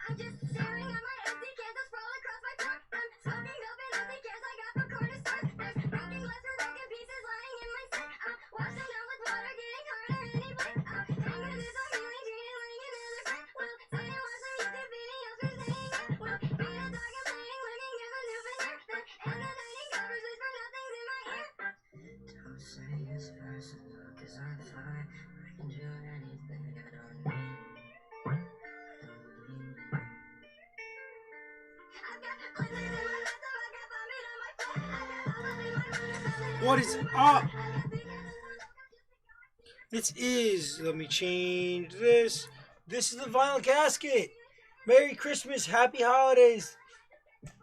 I'm just staring at my empty cans that sprawl across my floor. I'm smoking dope in empty cans I got from corner stores. There's broken glass with broken pieces lying in my sink. I'll wash them down with water, getting harder any blink. I'll hang with this on healing green and laying another friend. We'll sit and watch some YouTube videos for saying it. We'll feed a dog and playing, looking at the souvenir. And the dining covers whisper nothing's in my ear. Don't say it's personal, cause I'm fine. I can do anything, I don't need. What is up? This is, let me change this. This is the Vinyl Casket. Merry Christmas, Happy Holidays.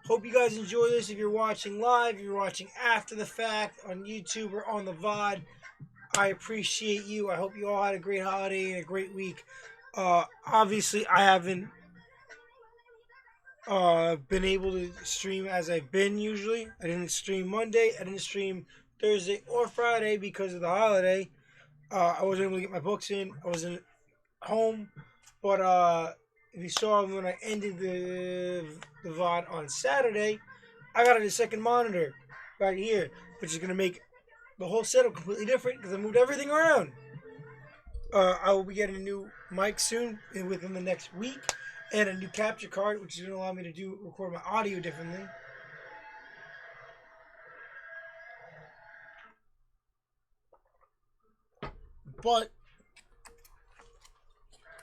Hope you guys enjoy this. If you're watching live, if you're watching after the fact on YouTube or on the VOD, I appreciate you. I hope you all had a great holiday and a great week. Obviously, I haven't been able to stream as I've been usually. I didn't stream Monday. I didn't stream Thursday or Friday because of the holiday. I wasn't able to get my books in. I wasn't home. But if you saw when I ended the VOD on Saturday, I got a second monitor right here, which is going to make the whole setup completely different because I moved everything around. I will be getting a new mic soon, within the next week, and a new capture card, which is going to allow me to record my audio differently. But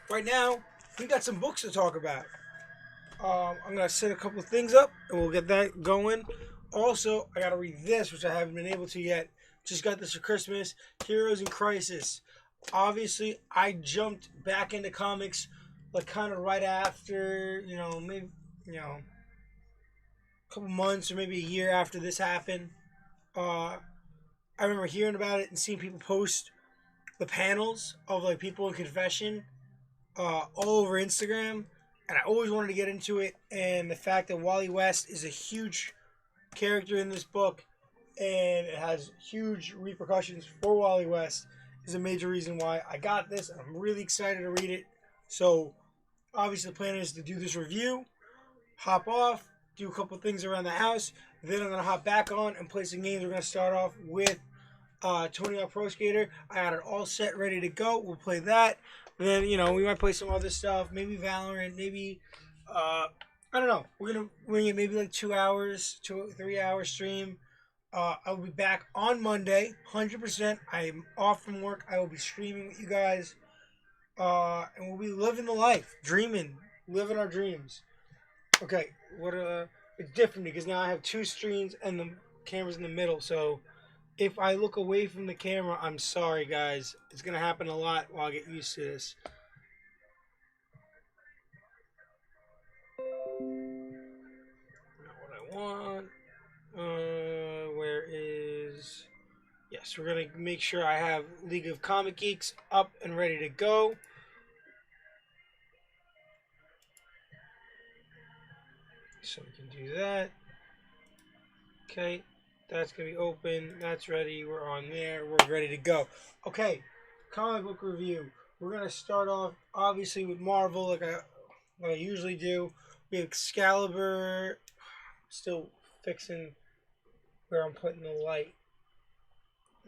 right now, we got some books to talk about. I'm going to set a couple of things up, and we'll get that going. Also, I got to read this, which I haven't been able to yet. Just got this for Christmas. Heroes in Crisis. Obviously, I jumped back into comics, like kind of right after, maybe, a couple months or maybe a year after this happened. I remember hearing about it and seeing people post the panels of like people in confession all over Instagram, and I always wanted to get into it. And the fact that Wally West is a huge character in this book, and it has huge repercussions for Wally West, is a major reason why I got this, and I'm really excited to read it. So, obviously, the plan is to do this review, hop off, do a couple things around the house, then I'm going to hop back on and play some games. We're going to start off with Tony Hawk Pro Skater. I got it all set, ready to go. We'll play that. Then, we might play some other stuff, maybe Valorant, maybe, I don't know. We're going to wing it maybe like 2 hours, 3 hour stream. I'll be back on Monday, 100%. I'm off from work. I will be streaming with you guys. And we'll be living the life, dreaming, living our dreams. Okay, it's different because now I have two screens and the camera's in the middle. So if I look away from the camera, I'm sorry, guys. It's going to happen a lot while I get used to this. Not what I want. Where is... Yes, we're going to make sure I have League of Comic Geeks up and ready to go. So we can do that. Okay, that's going to be open. That's ready. We're on there. We're ready to go. Okay, comic book review. We're going to start off, obviously, with Marvel, like I usually do. We have Excalibur. Still fixing where I'm putting the light.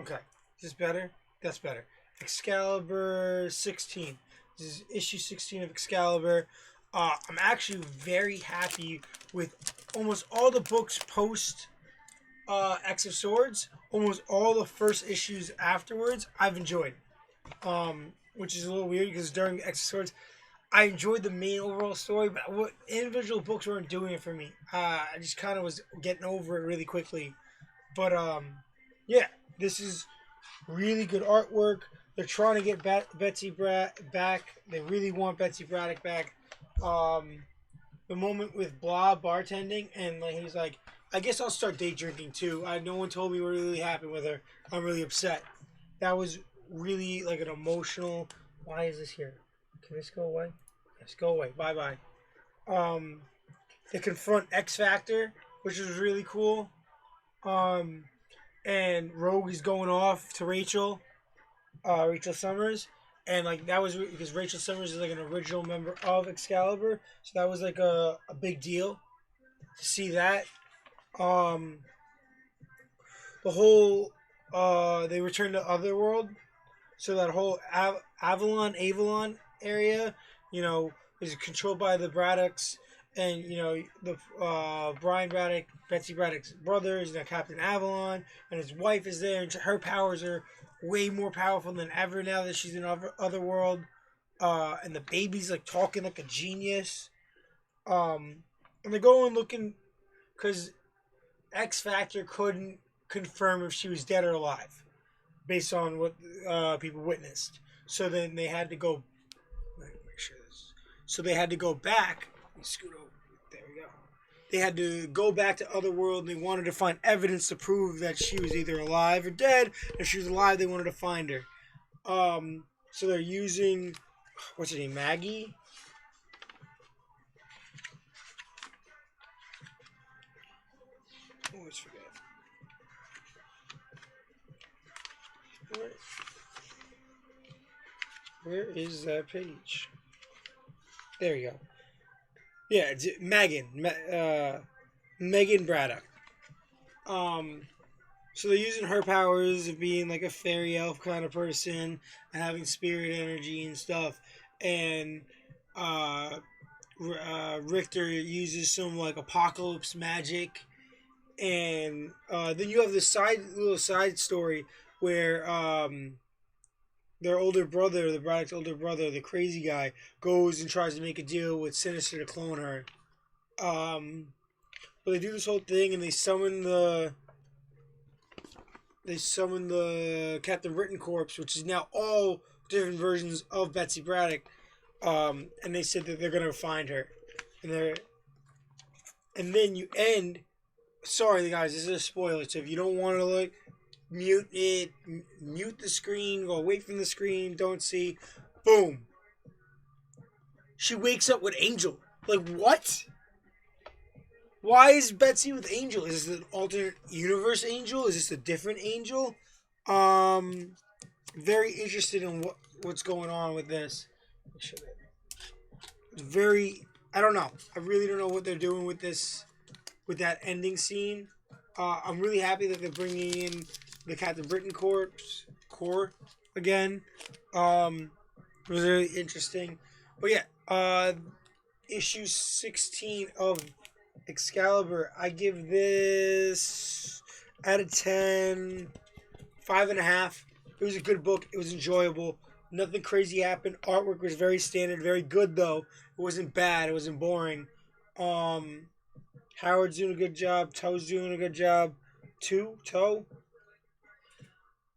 Okay, is this better? That's better. Excalibur 16. This is issue 16 of Excalibur. I'm actually very happy with almost all the books post X of Swords. Almost all the first issues afterwards, I've enjoyed. Which is a little weird because during X of Swords, I enjoyed the main overall story, but what individual books weren't doing it for me. I just kind of was getting over it really quickly. But yeah, this is really good artwork. They're trying to get Betsy back. They really want Betsy Braddock back. The moment with Blah bartending, and like he's like, I guess I'll start day drinking too. No one told me what really happened with her. I'm really upset. That was really like an emotional. Why is this here? Can this go away? Yes, go away. Bye bye. They confront X Factor, which is really cool. And Rogue is going off to Rachel Summers, and like that was because Rachel Summers is like an original member of Excalibur, so that was like a big deal to see that. Um, the whole they returned to Otherworld, so that whole Avalon area, you know, is controlled by the Braddocks, and you know the Brian Braddock, Betsy Braddock's brother is now Captain Avalon, and his wife is there, and her powers are way more powerful than ever now that she's in Otherworld. And the baby's like talking like a genius. And they're going looking because X Factor couldn't confirm if she was dead or alive based on what people witnessed. So then they had to go. Let me make sure this. So they had to go back. Let me scoot over. There we go. They had to go back to Otherworld, and they wanted to find evidence to prove that she was either alive or dead. If she was alive, they wanted to find her. So they're using what's her name, Maggie. I always forget. Where is that page? There you go. Yeah, it's Megan Braddock. So they're using her powers of being like a fairy elf kind of person and having spirit energy and stuff. And Richter uses some like apocalypse magic. And then you have this little side story where their older brother, the Braddock's older brother, the crazy guy, goes and tries to make a deal with Sinister to clone her. But they do this whole thing, and they summon the Captain Britain Corps, which is now all different versions of Betsy Braddock. And they said that they're gonna find her, and then you end. Sorry, guys, this is a spoiler. So if you don't want to look, mute it, mute the screen, go away from the screen, don't see. Boom. She wakes up with Angel. Like, what? Why is Betsy with Angel? Is this an alternate universe Angel? Is this a different Angel? Very interested in what's going on with this. I don't know. I really don't know what they're doing with this, with that ending scene. I'm really happy that they're bringing in the Captain Britain Corps again. It was really interesting. But yeah, issue 16 of Excalibur, I give this out of 10, 5.5. It was a good book. It was enjoyable. Nothing crazy happened. Artwork was very standard, very good though. It wasn't bad. It wasn't boring. Howard's doing a good job. Toe's doing a good job. Toe.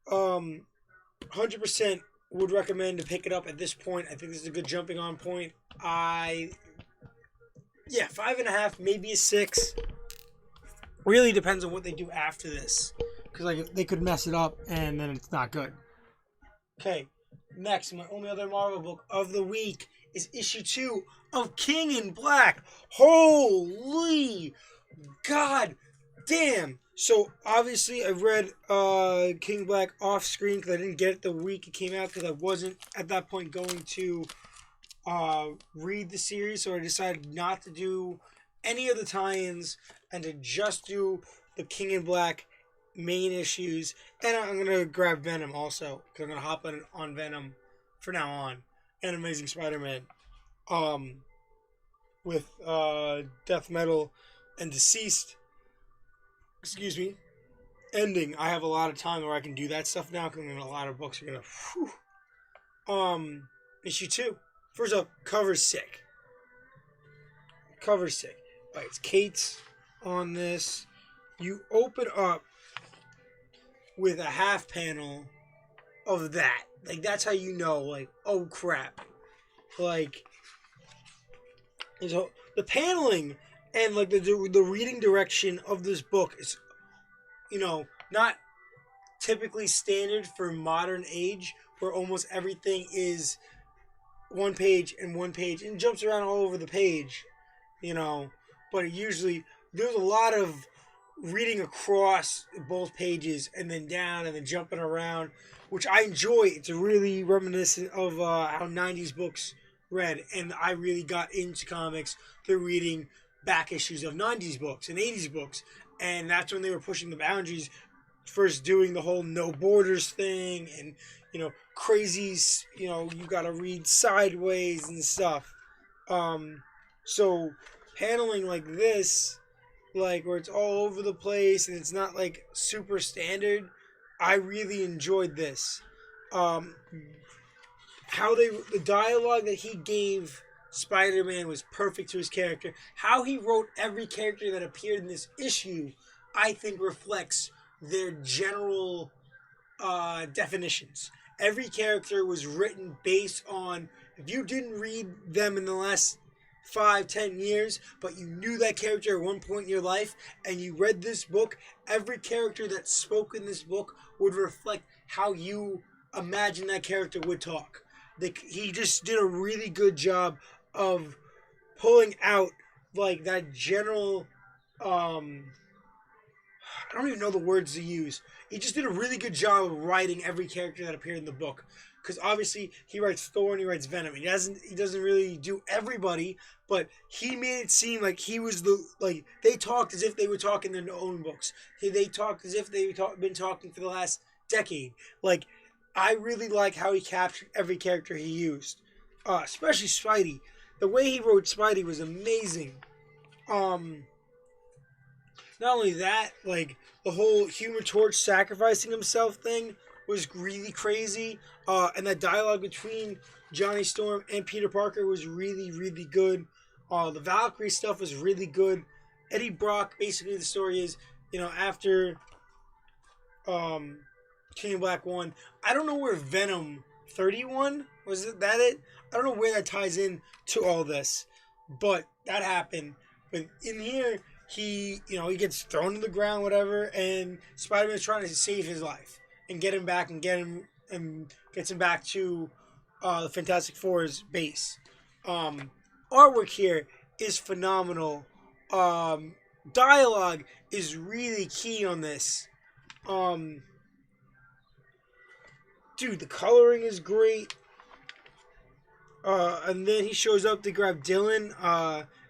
100% would recommend to pick it up at this point. I think this is a good jumping on point. 5.5, maybe a 6. Really depends on what they do after this, because like they could mess it up and then it's not good. Okay, next, my only other Marvel book of the week is issue 2 of King in Black. Holy God damn! So obviously I read King Black off screen because I didn't get it the week it came out because I wasn't at that point going to read the series, so I decided not to do any of the tie-ins and to just do the King in Black main issues. And I'm gonna grab Venom also because I'm gonna hop on Venom for now on, and Amazing Spider-Man. With Death Metal and Deceased, ending. I have a lot of time where I can do that stuff now because a lot of books are gonna. Issue 2. First up, cover's sick. Alright, it's Kate's on this. You open up with a half panel of that. Like, that's how you know, like, oh crap. Like, the paneling and, like, the reading direction of this book is, not typically standard for modern age, where almost everything is one page and jumps around all over the page, but usually there's a lot of reading across both pages and then down and then jumping around, which I enjoy. It's really reminiscent of how 90s books read, and I really got into comics through reading back issues of 90s books and 80s books, and that's when they were pushing the boundaries, first doing the whole no borders thing, and crazy, you gotta read sideways and stuff. So handling like this, like where it's all over the place and it's not like super standard, I really enjoyed this. Um, how the dialogue that he gave Spider-Man was perfect to his character. How he wrote every character that appeared in this issue, I think reflects their general definitions. Every character was written based on, if you didn't read them in the last 5-10 years, but you knew that character at one point in your life and you read this book, every character that spoke in this book would reflect how you imagine that character would talk. He just did a really good job of pulling out like that general I don't even know the words to use. He just did a really good job of writing every character that appeared in the book. Because obviously he writes Thor and he writes Venom. He doesn't really do everybody, but he made it seem like he was they talked as if they were talking their own books. They talked as if they've been talking for the last decade. Like, I really like how he captured every character he used, especially Spidey. The way he wrote Spidey was amazing. Not only that, like the whole Human Torch sacrificing himself thing was really crazy. And that dialogue between Johnny Storm and Peter Parker was really, really good. The Valkyrie stuff was really good. Eddie Brock, basically the story is, after King Black 1, I don't know where Venom 31, was it? I don't know where that ties in to all this, but that happened. But in here, he gets thrown to the ground, whatever, and Spider-Man's trying to save his life and get him back and gets him back to the Fantastic Four's base. Artwork here is phenomenal. Dialogue is really key on this. Dude, the coloring is great. And then he shows up to grab Dylan,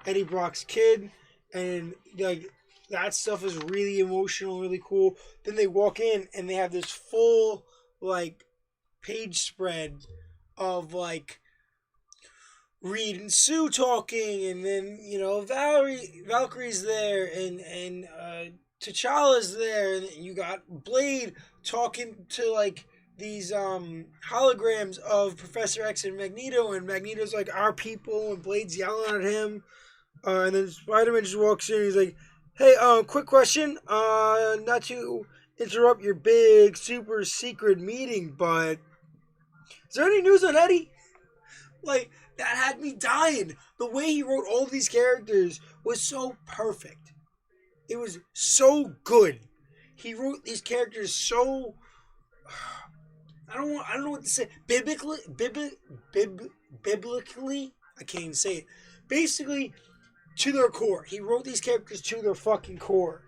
Eddie Brock's kid, and like that stuff is really emotional, really cool. Then they walk in and they have this full like page spread of like Reed and Sue talking, and then Valkyrie's there, and T'Challa's there, and you got Blade talking to like these holograms of Professor X and Magneto, and Magneto's like, our people, and Blade's yelling at him. And then Spider-Man just walks in and he's like, hey, quick question. Not to interrupt your big super secret meeting, but is there any news on Eddie? Like, that had me dying. The way he wrote all these characters was so perfect. It was so good. He wrote these characters so, I don't know what to say. Biblically, I can't even say it. Basically, to their core. He wrote these characters to their fucking core.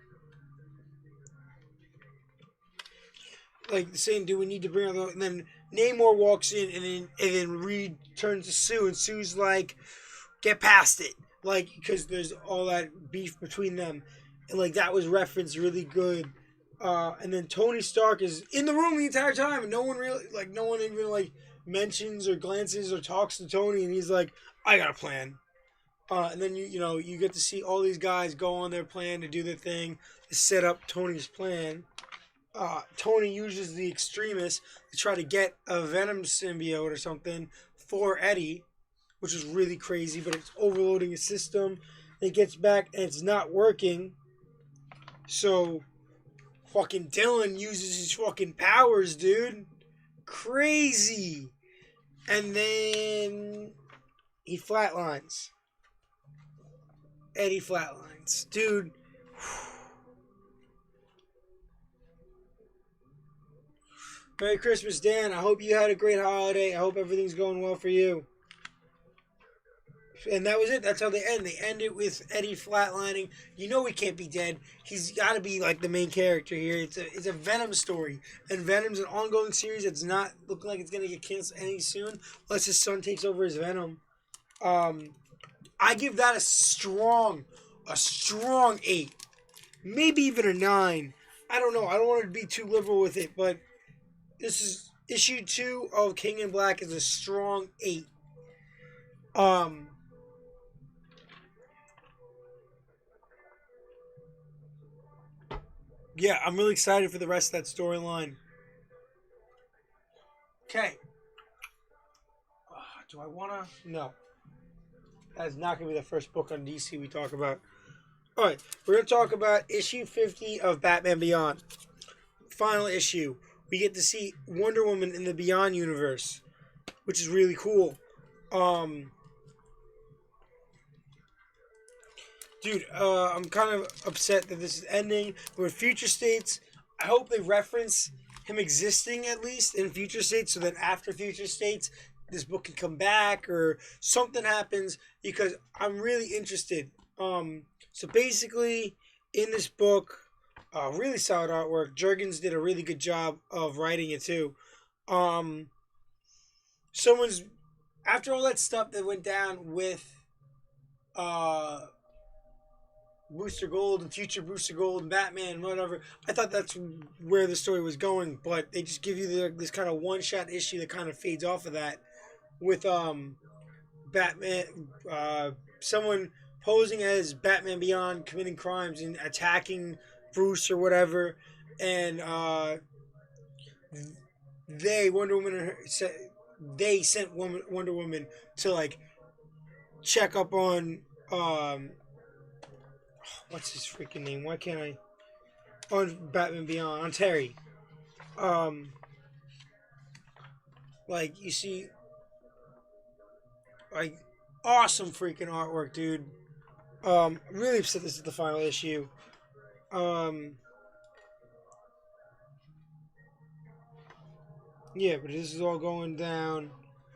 Like saying, do we need to bring out the... And then Namor walks in, and then Reed turns to Sue, and Sue's like, get past it. Like, because there's all that beef between them. And like, that was referenced really good. And then Tony Stark is in the room the entire time, and no one even like mentions or glances or talks to Tony, and he's like, I got a plan. And then you get to see all these guys go on their plan to do their thing to set up Tony's plan. Tony uses the Extremis to try to get a Venom symbiote or something for Eddie, which is really crazy, but it's overloading his system. And it gets back and it's not working. So fucking Dylan uses his fucking powers, dude. Crazy. And then he flatlines. Eddie flatlines. Dude. Merry Christmas, Dan. I hope you had a great holiday. I hope everything's going well for you. And that was it. That's how they end. They end it with Eddie flatlining. You know he can't be dead. He's got to be like the main character here. It's a Venom story, and Venom's an ongoing series that's not looking like it's gonna get canceled any soon, unless his son takes over as Venom. I give that a strong 8, maybe even a 9. I don't know. I don't want to be too liberal with it, but this is issue 2 of King in Black is a strong 8. Yeah, I'm really excited for the rest of that storyline. Okay. Do I want to? No. That's not going to be the first book on DC we talk about. Alright, we're going to talk about issue 50 of Batman Beyond. Final issue. We get to see Wonder Woman in the Beyond universe, which is really cool. Dude, I'm kind of upset that this is ending. With Future States, I hope they reference him existing at least in Future States, so that after Future States, this book can come back or something happens, because I'm really interested. So basically, in this book, really solid artwork. Jurgens did a really good job of writing it too. Someone's, after all that stuff that went down with Booster Gold and future Booster Gold and Batman and whatever, I thought that's where the story was going, but they just give you this kind of one-shot issue that kind of fades off of that with Batman, someone posing as Batman Beyond committing crimes and attacking Bruce or whatever, and Wonder Woman and her, they sent Wonder Woman to like check up on what's his freaking name? Why can't I? On Batman Beyond, on Terry. Like you see, like awesome freaking artwork, dude. Really upset this is the final issue. Yeah, but this is all going down,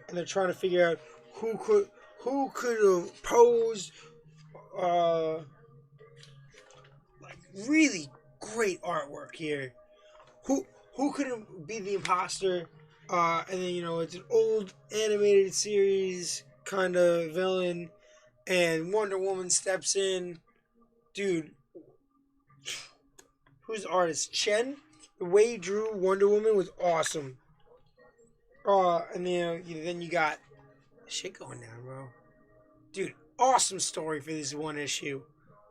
and they're trying to figure out who could have posed. Like really great artwork here. Who could be the imposter? And then it's an old animated series kind of villain, and Wonder Woman steps in. Dude, who's the artist? Chen. The way he drew Wonder Woman was awesome. And then you got shit going down, bro. Dude, awesome story for this one issue.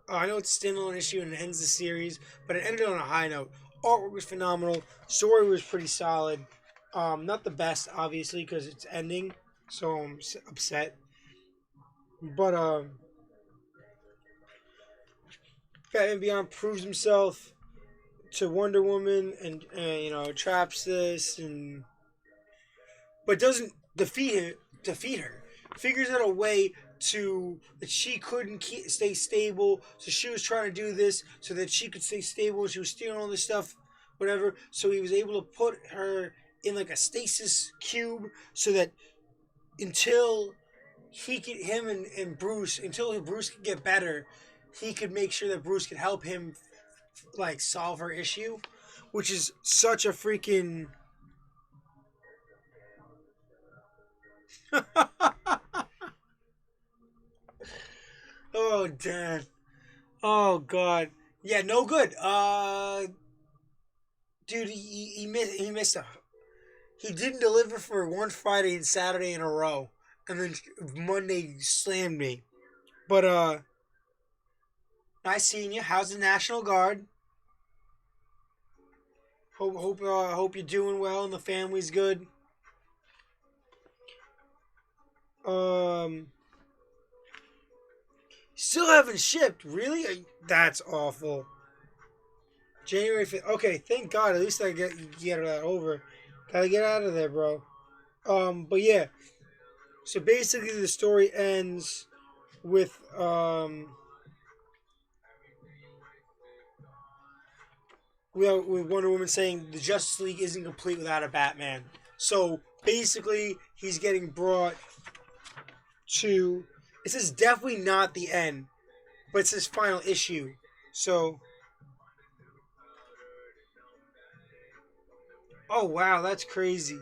I know it's a standalone issue and it ends the series, but it ended on a high note. Artwork was phenomenal. Story was pretty solid. Not the best, obviously, because it's ending, so I'm upset. But Batman Beyond proves himself to Wonder Woman, and traps this, but doesn't defeat her. Figures out a way that she couldn't stay stable, so she was trying to do this so that she could stay stable. She was stealing all this stuff, whatever. So he was able to put her in like a stasis cube, so that until Bruce could get better, he could make sure that Bruce could help him like solve her issue, which is such a freaking oh damn. Oh god. Yeah, no good. Dude, he missed a. He didn't deliver for one Friday and Saturday in a row, and then Monday slammed me. But nice seeing you. How's the National Guard? Hope you're doing well and the family's good. Still haven't shipped. Really? That's awful. January 5th. Okay, thank God. At least I get that over. Gotta get out of there, bro. But yeah. So basically, the story ends with with Wonder Woman saying the Justice League isn't complete without a Batman. So basically, he's getting brought to It says definitely not the end, but it says final issue. So, oh wow, that's crazy.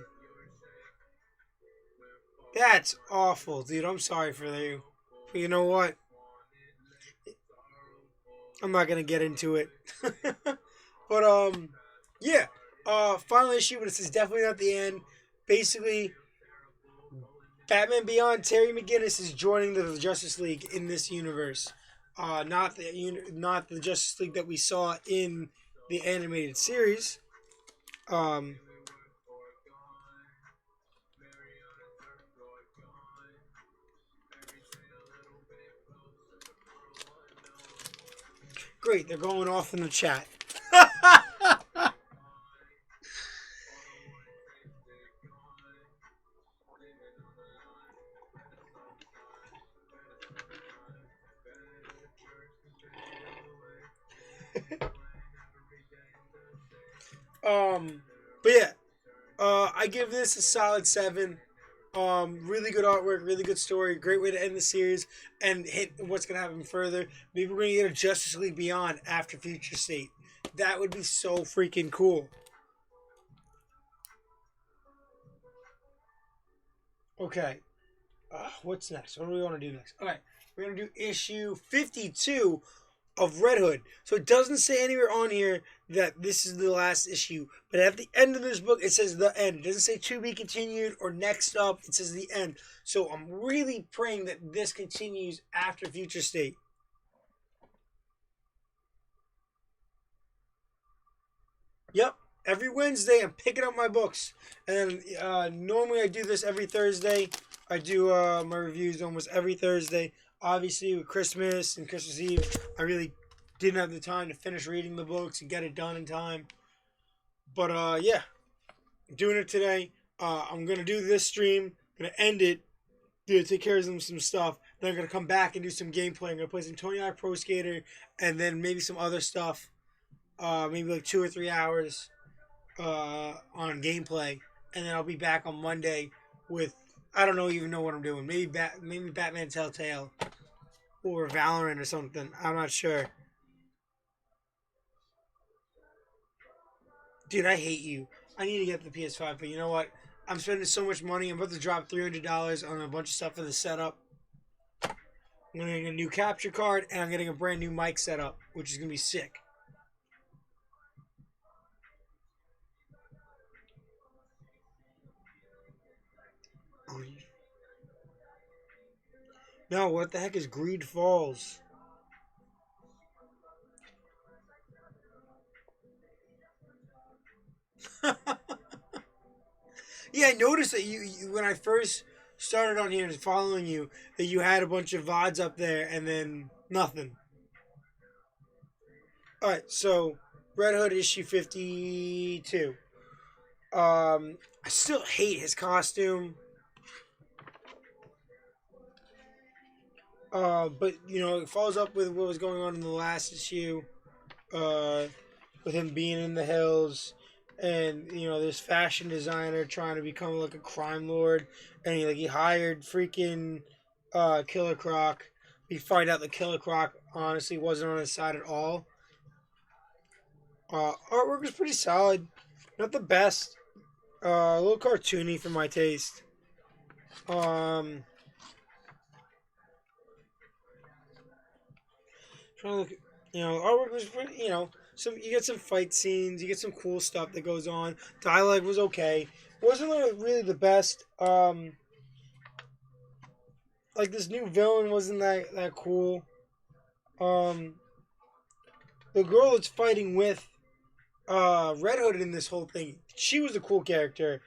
That's awful, dude. I'm sorry for you. But you know what? I'm not gonna get into it. But yeah. Final issue, but it says definitely not the end. Basically, Batman Beyond, Terry McGinnis is joining the Justice League in this universe. Not the Justice League that we saw in the animated series. Um, Great, they're going off in the chat. um, but yeah, I give this a solid 7. Really good artwork, really good story, great way to end the series and hit what's gonna happen further. Maybe we're gonna get a Justice League Beyond after Future State. That would be so freaking cool. Okay, what's next? What do we want to do next? All right, we're gonna do issue 52 of Red Hood. So it doesn't say anywhere on here that this is the last issue, but at the end of this book it says the end. It doesn't say to be continued or next up. It says the end. So I'm really praying that this continues after Future State. Yep. Every Wednesday, I'm picking up my books, and normally I do this every Thursday. I do my reviews almost every Thursday. Obviously, with Christmas and Christmas Eve, I really didn't have the time to finish reading the books and get it done in time. But yeah, I'm doing it today. I'm gonna do this stream. I'm gonna end it. Take care of some stuff. Then I'm gonna come back and do some gameplay. I'm gonna play some Tony Hawk Pro Skater, and then maybe some other stuff. Maybe like 2 or 3 hours on gameplay, and then I'll be back on Monday with I don't even know what I'm doing. Maybe Batman Telltale or Valorant or something. I'm not sure. Dude, I hate you. I need to get the PS5, but you know what? I'm spending so much money. I'm about to drop $300 on a bunch of stuff for the setup. I'm gonna get a new capture card, and I'm getting a brand new mic setup, which is gonna be sick. No, what the heck is Greed Falls? Yeah, I noticed that you when I first started on here and following you, that you had a bunch of VODs up there and then nothing. Alright, so Red Hood issue 52. I still hate his costume. But you know, it follows up with what was going on in the last issue, with him being in the hills, and you know, this fashion designer trying to become like a crime lord, and he hired freaking Killer Croc. We find out that Killer Croc honestly wasn't on his side at all. Artwork was pretty solid, not the best. A little cartoony for my taste. Um, Trying to look, artwork was pretty. You get some fight scenes, you get some cool stuff that goes on. Dialogue was okay. Wasn't really the best. Like this new villain wasn't that cool. Um, the girl that's fighting with Red Hood in this whole thing, she was a cool character.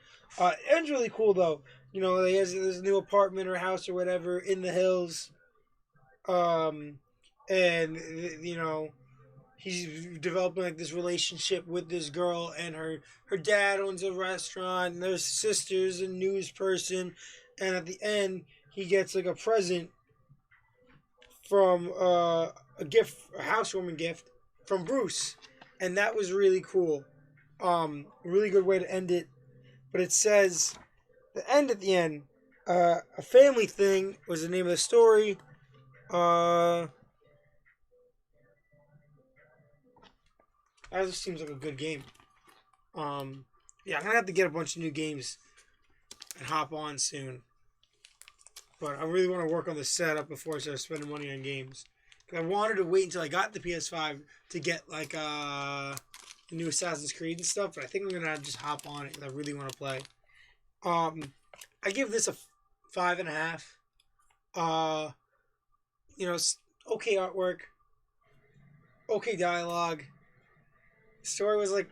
Ends really cool though. He has this new apartment or house or whatever in the hills. Um, and he's developing like this relationship with this girl, and her dad owns a restaurant, and their sister's a news person, and at the end he gets like a present from a housewarming gift from Bruce, and that was really cool. Really good way to end it, but it says the end at the end. A family thing was the name of the story. That just seems like a good game. Yeah, I'm gonna have to get a bunch of new games and hop on soon. But I really want to work on the setup before I start spending money on games. 'Cause I wanted to wait until I got the PS5 to get like the new Assassin's Creed and stuff. But I think I'm gonna just hop on it because I really want to play. I give this a 5.5. Okay artwork, okay dialogue. Story was like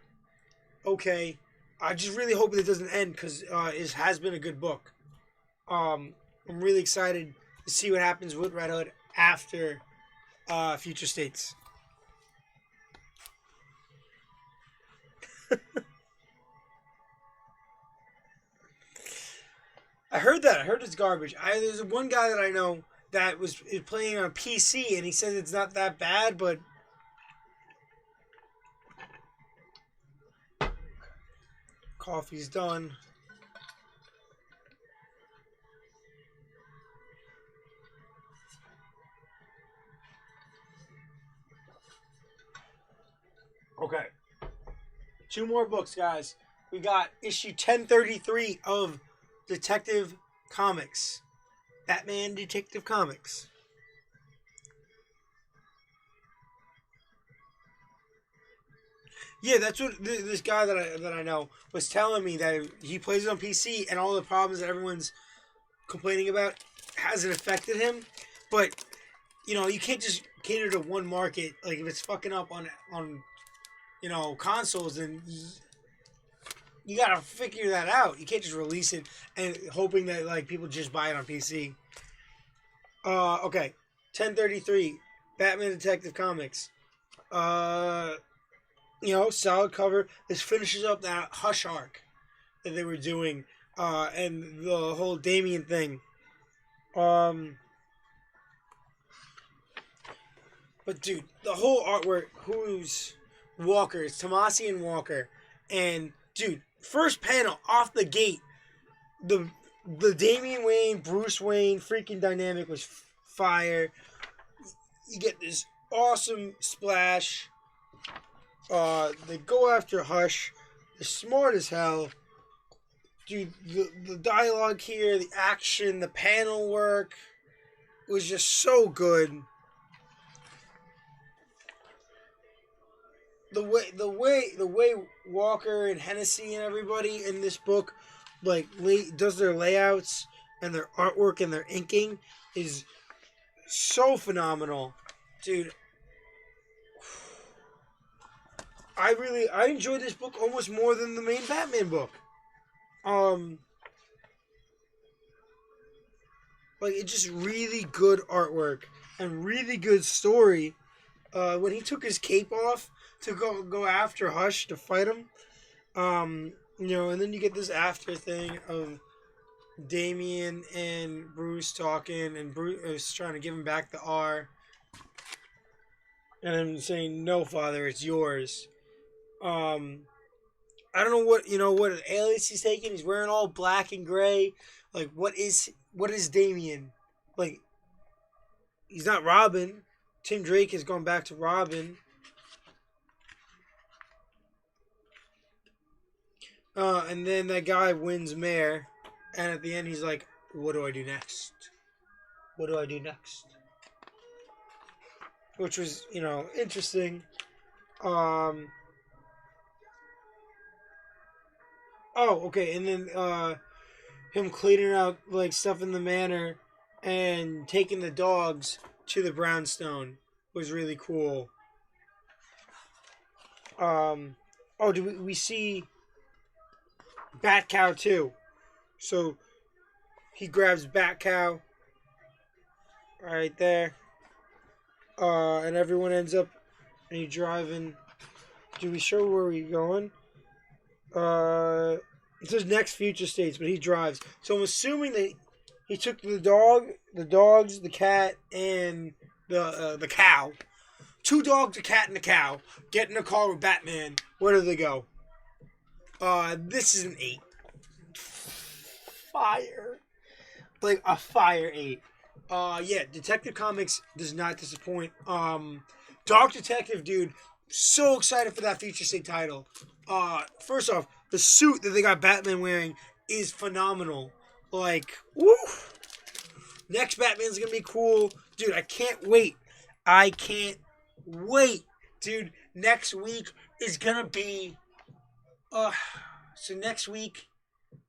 okay. I just really hope it doesn't end because it has been a good book. I'm really excited to see what happens with Red Hood after Future States. I heard that. I heard it's garbage. There's one guy that I know that is playing on PC, and he says it's not that bad, but coffee's done. Okay. 2 more books, guys. We got issue 1033 of Detective Comics. Batman Detective Comics. Yeah, that's what this guy that I know was telling me, that he plays it on PC and all the problems that everyone's complaining about hasn't affected him. But you can't just cater to one market. Like if it's fucking up on consoles, then you gotta figure that out. You can't just release it and hoping that like people just buy it on PC. Okay, 1033, Batman Detective Comics. Solid cover. This finishes up that Hush arc that they were doing, and the whole Damien thing. But dude, the whole artwork. Who's Walker? It's Tomasi and Walker, and dude, first panel off the gate, the Damian Wayne, Bruce Wayne freaking dynamic was fire. You get this awesome splash. They go after Hush. They're smart as hell. Dude, the dialogue here, the action, the panel work was just so good. The way Walker and Hennessy and everybody in this book does their layouts and their artwork and their inking is so phenomenal, dude. I enjoyed this book almost more than the main Batman book. It's just really good artwork and really good story. When he took his cape off to go after Hush to fight him, and then you get this after thing of Damian and Bruce talking, and Bruce is trying to give him back the R, and I'm saying, "No, father, it's yours." I don't know what alias he's taking. He's wearing all black and gray. Like, what is Damian? Like, he's not Robin. Tim Drake has gone back to Robin. And then that guy wins mayor, and at the end he's like, "What do I do next? What do I do next?" Which was, interesting. Oh, okay, and then him cleaning out like stuff in the manor and taking the dogs to the brownstone was really cool. Do we see Bat Cow too? So he grabs Bat Cow right there, and everyone ends up. And he's driving. Do we show where we're going? It says next Future States, but he drives. So I'm assuming that he took the dogs, the cat, and the cow. 2 dogs, a cat, and a cow. Get in a car with Batman. Where do they go? This is an 8. Fire. Like a fire 8. Yeah, Detective Comics does not disappoint. Dark Detective, dude, so excited for that Future State title. First off, the suit that they got Batman wearing is phenomenal. Like, woo! Next Batman's gonna be cool, dude. I can't wait. I can't wait, dude. Next week is gonna be. Uh, so next week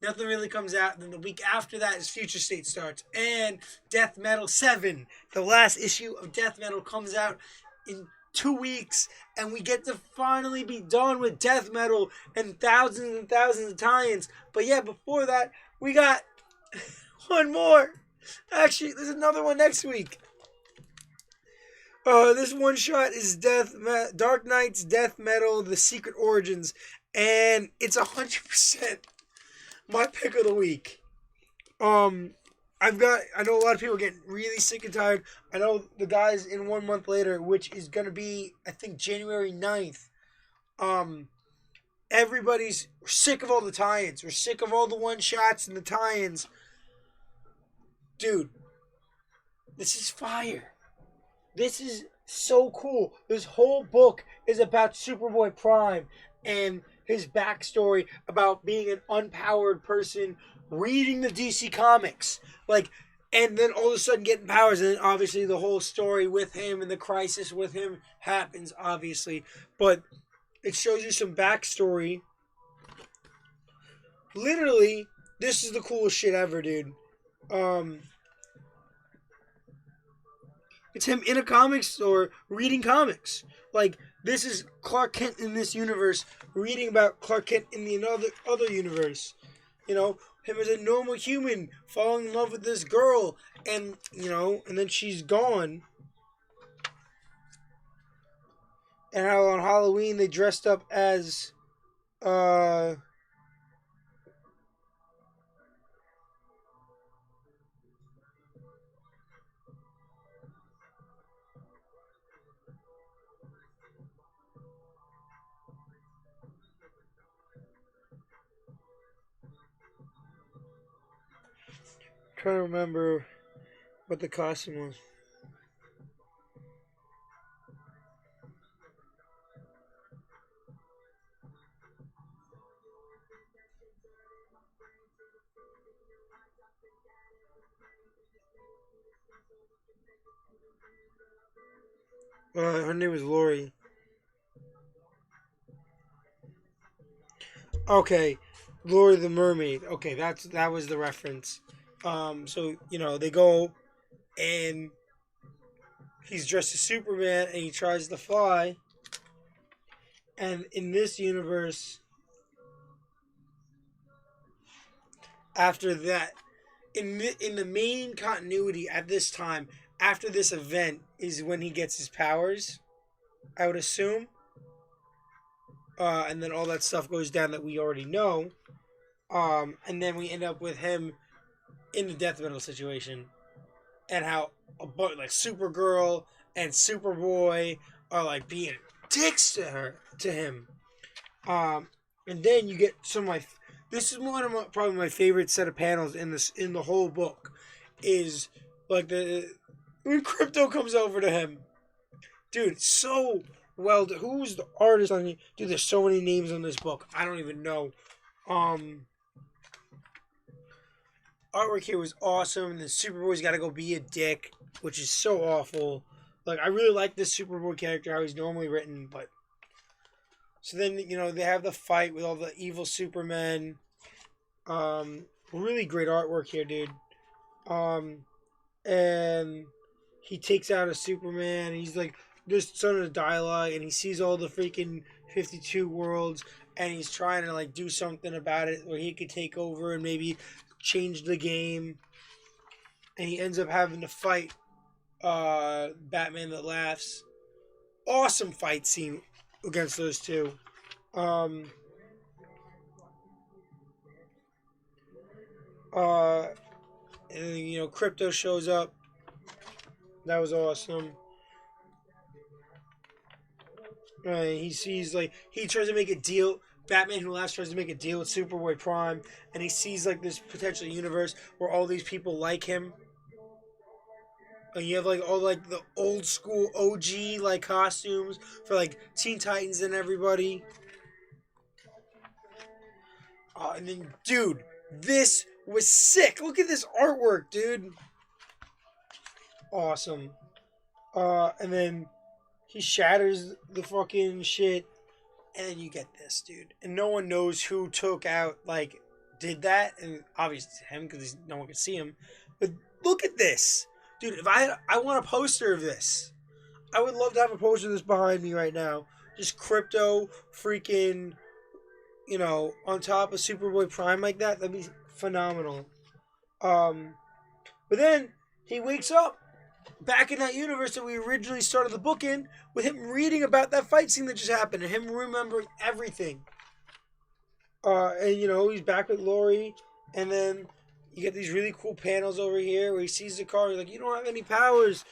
nothing really comes out. Then the week after that is Future State starts. And Death Metal 7, the last issue of Death Metal, comes out in 2 weeks. And we get to finally be done with Death Metal and thousands of tie-ins. But yeah, before that, we got one more. Actually, there's another one next week. This one shot is Dark Knight's Death Metal, The Secret Origins. And it's 100% my pick of the week. I know a lot of people get really sick and tired. I know the guys in 1 month later, which is gonna be, I think, January 9th. Everybody's sick of all the tie-ins. We're sick of all the one-shots and the tie-ins. Dude, this is fire. This is so cool. This whole book is about Superboy Prime and his backstory about being an unpowered person reading the DC Comics. Like, and then all of a sudden getting powers. And then obviously the whole story with him and the crisis with him happens, obviously. But it shows you some backstory. Literally, this is the coolest shit ever, dude. It's him in a comic store reading comics. Like, this is Clark Kent in this universe reading about Clark Kent in the other universe. You know, him as a normal human falling in love with this girl, and and then she's gone. And how on Halloween they dressed up as trying to remember what the costume was. Her name was Lori. Okay, Lori the Mermaid. Okay, that was the reference. So they go, and he's dressed as Superman, and he tries to fly. And in this universe, after that, in the main continuity at this time, after this event is when he gets his powers, I would assume. And then all that stuff goes down that we already know. And then we end up with him in the death metal situation, and how like Supergirl and Superboy are like being dicks to him. And then you get some of my. This is one of probably my favorite set of panels in the whole book, is like when Crypto comes over to him, dude. So well. Who's the artist on here? Dude, there's so many names on this book. I don't even know. Artwork here was awesome. The Superboy's got to go be a dick, which is so awful. Like, I really like this Superboy character, how he's normally written, but. So then, they have the fight with all the evil Supermen. Really great artwork here, dude. And he takes out a Superman. He's like, there's some of the dialogue, and he sees all the freaking 52 worlds, and he's trying to, like, do something about it where he could take over and maybe change the game. And he ends up having to fight Batman That Laughs. Awesome fight scene against those two. And then, Crypto shows up. That was awesome. He sees, like, he tries to make a deal. Batman Who Laughs tries to make a deal with Superboy Prime, and he sees, like, this potential universe where all these people like him. And you have like all like the old school OG like costumes for like Teen Titans and everybody. And then, dude, this was sick. Look at this artwork, dude. Awesome. And then he shatters the fucking shit, and then you get this, dude. And no one knows who took out, like, did that, and obviously him because no one could see him. But look at this, dude. If I want a poster of this. I would love to have a poster of this behind me right now. Just Crypto freaking, on top of Superboy Prime like that. That'd be phenomenal. But then he wakes up back in that universe that we originally started the book in, with him reading about that fight scene that just happened and him remembering everything. And he's back with Lori, and then you get these really cool panels over here where he sees the car. He's like, "You don't have any powers,"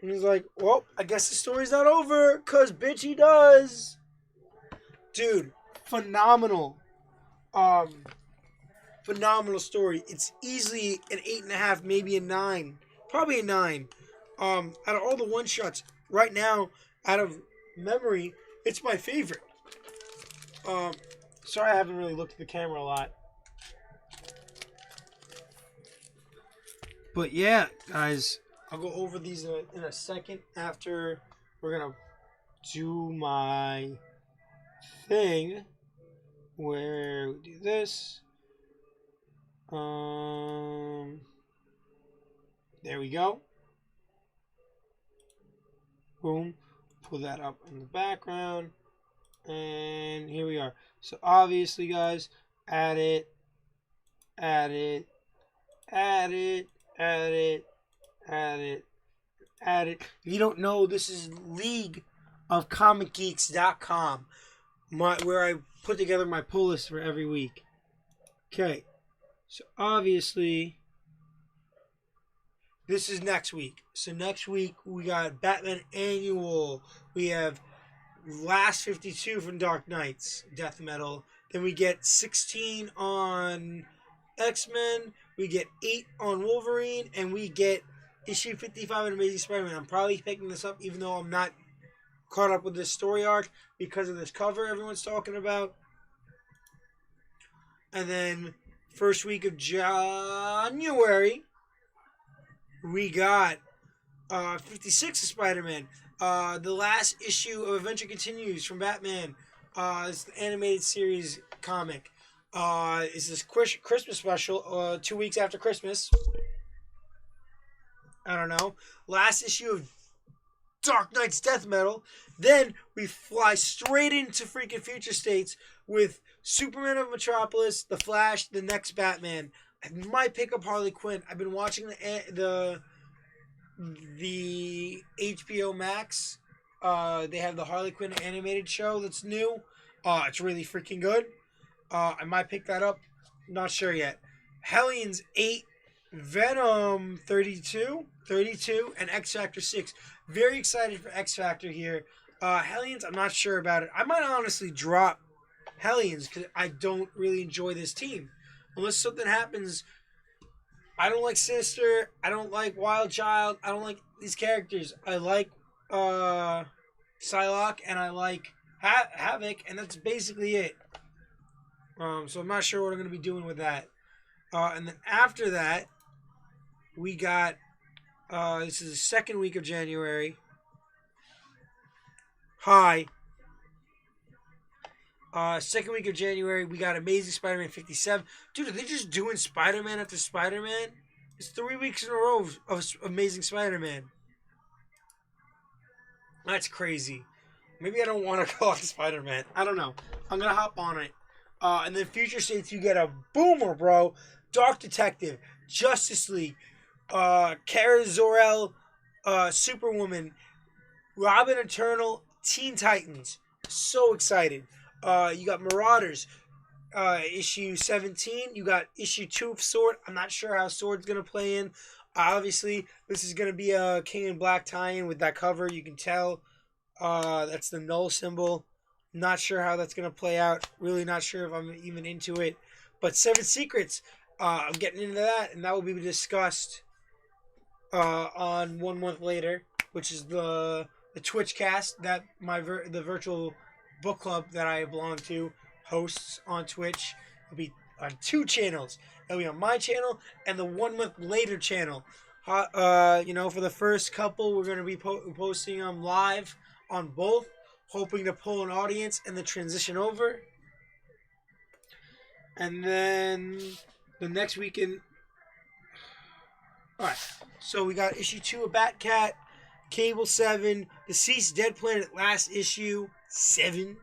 and he's like, "Well, I guess the story's not over, cause bitch, he does." Dude, phenomenal. Phenomenal story. It's easily an 8.5, maybe a 9. Probably a 9. Out of all the one shots right now, out of memory, it's my favorite. Sorry I haven't really looked at the camera a lot. But yeah, guys, I'll go over these in a second after we're gonna do my thing where we do this. There we go. Boom. Pull that up in the background. And here we are. So obviously, guys, add it. If you don't know, this is leagueofcomicgeeks.com, where I put together my pull list for every week. Okay. So obviously, this is next week. So next week we got Batman Annual. We have Last 52 from Dark Knights, Death Metal. Then we get 16 on X-Men. We get 8 on Wolverine, and we get issue 55 in Amazing Spider-Man. I'm probably picking this up, even though I'm not caught up with this story arc because of this cover everyone's talking about. And then first week of January, we got 56 of Spider-Man. The last issue of Adventure Continues from Batman. It's the animated series comic. It's this Christmas special, 2 weeks after Christmas. I don't know. Last issue of Dark Knight's Death Metal. Then we fly straight into freaking Future States with Superman of Metropolis, The Flash, the next Batman. I might pick up Harley Quinn. I've been watching the HBO Max. They have the Harley Quinn animated show that's new. It's really freaking good. I might pick that up. Not sure yet. Hellions 8, Venom 32, and X Factor 6. Very excited for X Factor here. Hellions, I'm not sure about it. I might honestly drop Hellions because I don't really enjoy this team. Unless something happens. I don't like Sinister. I don't like Wild Child. I don't like these characters. I like Psylocke and I like Havoc, and that's basically it. So I'm not sure what I'm going to be doing with that. And then after that, we got, this is the second week of January. Second week of January, we got Amazing Spider-Man 57. Dude, are they just doing Spider-Man after Spider-Man? It's 3 weeks in a row of Amazing Spider-Man. That's crazy. Maybe I don't want to call it Spider-Man. I don't know. I'm going to hop on it. And then Future States, you get a boomer, bro. Dark Detective, Justice League, Kara Zor-El, Superwoman, Robin Eternal, Teen Titans. So excited. You got Marauders, issue 17. You got issue 2 of Sword. I'm not sure how Sword's going to play in. Obviously, this is going to be a King in Black tie-in with that cover. You can tell that's the null symbol. Not sure how that's going to play out. Really not sure if I'm even into it. But Seven Secrets, I'm getting into that, and that will be discussed on 1 month later, which is the Twitch cast that the virtual book club that I belong to hosts on Twitch. It'll be on 2 channels. It'll be on my channel and the 1 month later channel. For the first couple, we're gonna be posting them live on both, hoping to pull an audience and then transition over. And then the next weekend. Alright, so we got issue 2 of Batcat, Cable 7, Deceased Dead Planet last issue 7,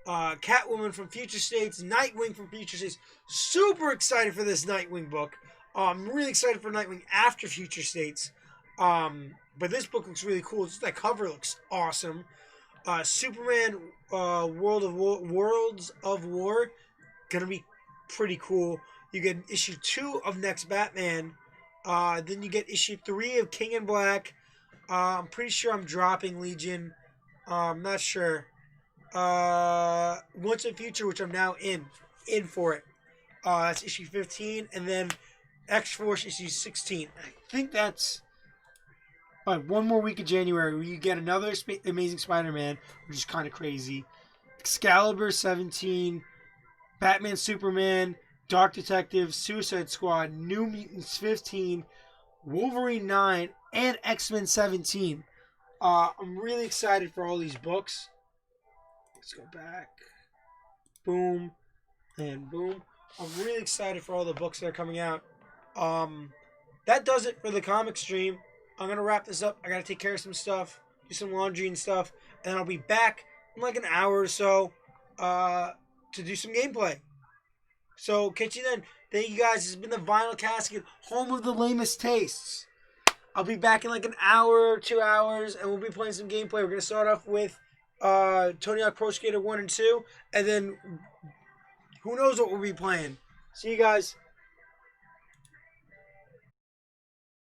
Catwoman from Future States, Nightwing from Future States. Super excited for this Nightwing book. I'm really excited for Nightwing after Future States. But this book looks really cool. Just that cover looks awesome. Superman Worlds of War, gonna be pretty cool. You get issue 2 of Next Batman. Then you get issue 3 of King in Black. I'm pretty sure I'm dropping Legion. I'm not sure. Once in Future, which I'm now in for it. That's issue 15, and then X-Force issue 16. I think that's one more week of January where you get another Amazing Spider-Man, which is kind of crazy. Excalibur 17, Batman Superman, Dark Detective, Suicide Squad, New Mutants 15, Wolverine 9, and X-Men 17. I'm really excited for all these books. Let's go back. Boom. And boom. I'm really excited for all the books that are coming out. That does it for the comic stream. I'm going to wrap this up. I got to take care of some stuff, do some laundry and stuff, and then I'll be back in like an hour or so to do some gameplay. So, catch you then. Thank you guys. This has been the Vinyl Casket, home of the lamest tastes. I'll be back in like an hour, 2 hours, and we'll be playing some gameplay. We're going to start off with Tony Hawk Pro Skater 1 and 2, and then who knows what we'll be playing. See you guys.